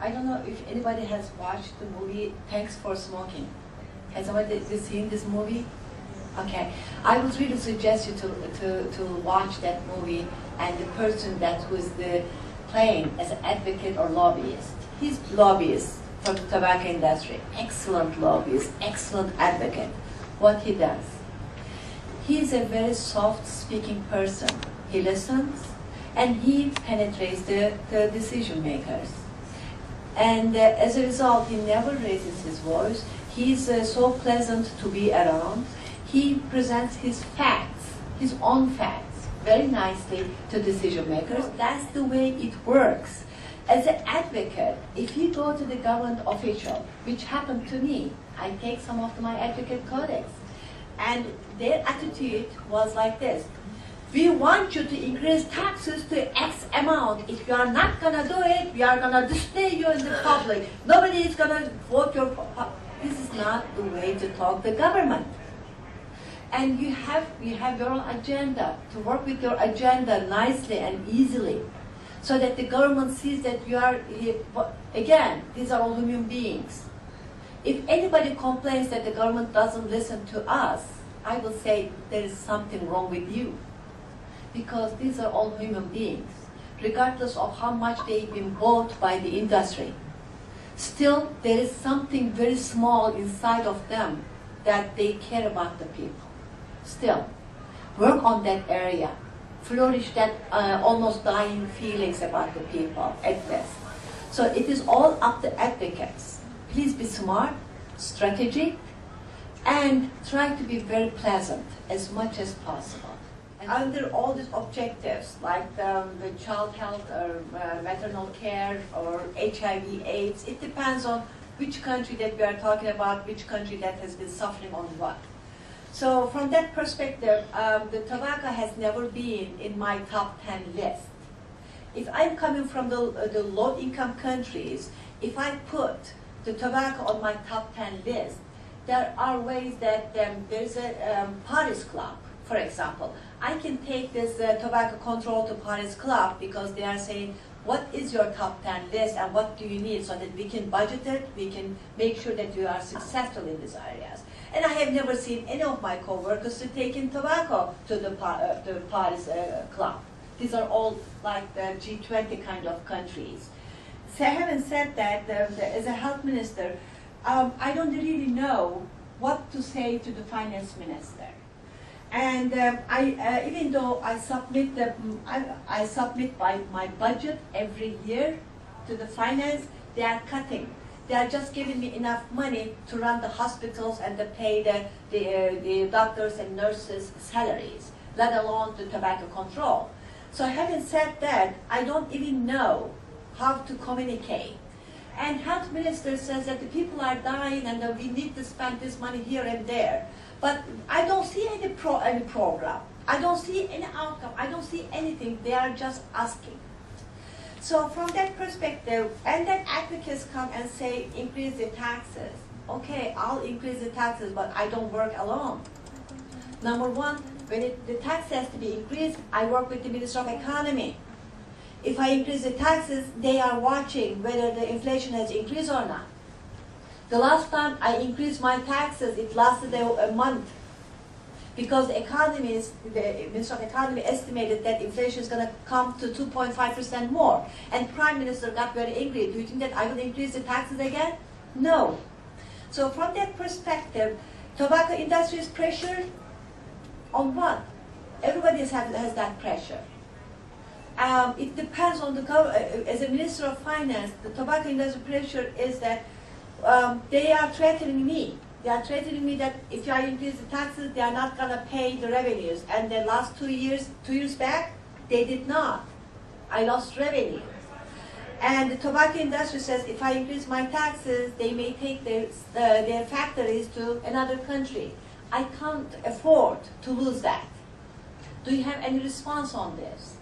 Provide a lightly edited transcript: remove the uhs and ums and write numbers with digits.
I don't know if anybody has watched the movie Thanks for Smoking. Has somebody seen this movie? Okay. I would really suggest you to watch that movie, and the person that was playing as an advocate or lobbyist. He's lobbyist for the tobacco industry. Excellent lobbyist, excellent advocate. What he does. He's a very soft-speaking person. He listens, and he penetrates the decision makers. And as a result, he never raises his voice. He's so pleasant to be around. He presents his facts, his own facts, very nicely to decision makers. That's the way it works. As an advocate, if you go to the government official, which happened to me, I take some of my advocate colleagues, and their attitude was like this: we want you to increase taxes to X amount. If you are not going to do it, we are going to display you in the public. Nobody is going to vote your... This is not the way to talk to government. And you have your own agenda, to work with your agenda nicely and easily, so that the government sees that you are... Again, these are all human beings. If anybody complains that the government doesn't listen to us, I will say there is something wrong with you. Because these are all human beings, regardless of how much they've been bought by the industry. Still, there is something very small inside of them that they care about the people. Still, work on that area. Flourish that almost dying feelings about the people at best. So it is all up to advocates. Please be smart, strategic, and try to be very pleasant as much as possible. And under all these objectives, like the child health or maternal care or HIV/AIDS, it depends on which country that we are talking about, which country that has been suffering on what. So from that perspective, the tobacco has never been in my top 10 list. If I'm coming from the low-income countries, if I put the tobacco on my top 10 list, there are ways that there's a Paris Club, for example. I can take this tobacco control to Paris Club because they are saying, what is your top 10 list and what do you need, so that we can budget it, we can make sure that you are successful in these areas. And I have never seen any of my co-workers to take in tobacco to the Paris Club. These are all like the G20 kind of countries. So having said that, as a health minister, I don't really know what to say to the finance minister. And even though I submit my budget every year to the finance, they are cutting. They are just giving me enough money to run the hospitals and to pay the doctors and nurses' salaries, let alone the tobacco control. So having said that, I don't even know how to communicate. And health minister says that the people are dying and that we need to spend this money here and there. But I don't see any program. I don't see any outcome. I don't see anything. They are just asking. So from that perspective, and then advocates come and say, increase the taxes. Okay, I'll increase the taxes, but I don't work alone. Number one, when the tax has to be increased, I work with the Minister of Economy. If I increase the taxes, they are watching whether the inflation has increased or not. The last time I increased my taxes, it lasted a month. Because the Minister of Economy estimated that inflation is going to come to 2.5% more. And Prime Minister got very angry. Do you think that I will increase the taxes again? No. So from that perspective, tobacco industry is pressured on what? Everybody has that pressure. It depends on the government. As a Minister of Finance, the tobacco industry pressure is that they are threatening me. They are threatening me that if I increase the taxes, they are not going to pay the revenues. And the last 2 years back, they did not. I lost revenue. And the tobacco industry says if I increase my taxes, they may take their factories to another country. I can't afford to lose that. Do you have any response on this?